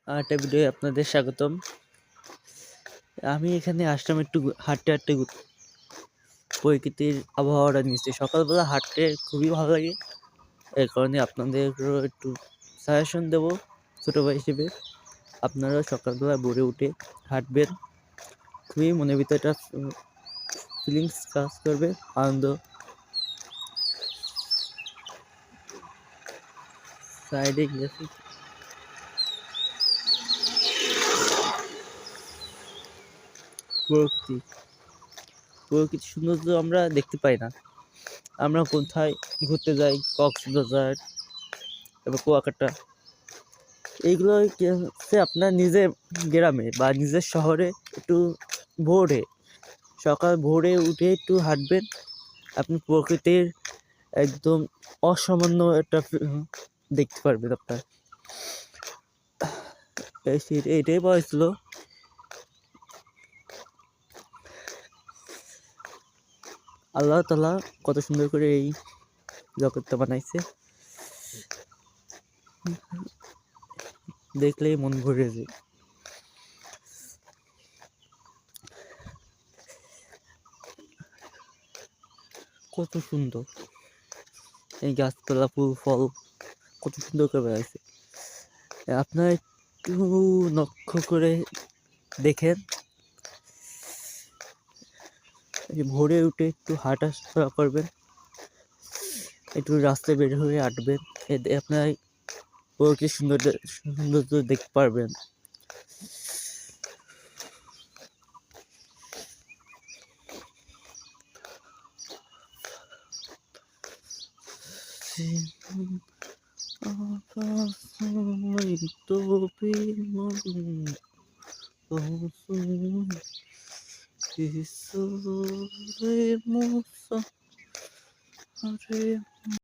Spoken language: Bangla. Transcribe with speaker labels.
Speaker 1: আরেকটা ভিডিও আপনাদের স্বাগতম। আমি এখানে আসলাম একটু হাঁটতে হাঁটতে প্রকৃতির আবহাওয়াটা নিচ্ছি। সকালবেলা হাঁটতে খুবই ভালো লাগে, এর কারণে আপনাদেরও একটু সাজেশন দেবো ছোটো ভাই হিসেবে। আপনারা সকালবেলা ভোরে উঠে হাঁটবেন, খুবই মনের ভিতরে একটা ফিলিংস কাজ করবে, আনন্দ। সাইডে গেছি প্রকৃতি সৌন্দর্য আমরা দেখতে পাই না। আমরা কোথায় ঘুরতে যাই, কক্সবাজার, তারপর কুয়াকাটা, এইগুলো হচ্ছে আপনার নিজের গ্রামে বা নিজের শহরে একটু সকাল ভোরে উঠে একটু হাঁটবেন, আপনি প্রকৃতির একদম অসামান্য একটা দেখতে পারবেন। আপনার এইটাই বলেছিল। আল্লাহ তাআলা কত সুন্দর করে এই জগৎটা বানাইছে, দেখলেই মন ভরে যায়। কত সুন্দর এই গাছপালা, ফুল ফল কত সুন্দর করে বেড়াইছে। আপনারা একটু লক্ষ্য করে দেখেন, ভোরে উঠে একটু হাঁটাচলা করবেন, একটু রাস্তায় বের হয়ে হাঁটবেন, এতে আপনার প্রকৃতির সৌন্দর্য দেখতে পারবেন।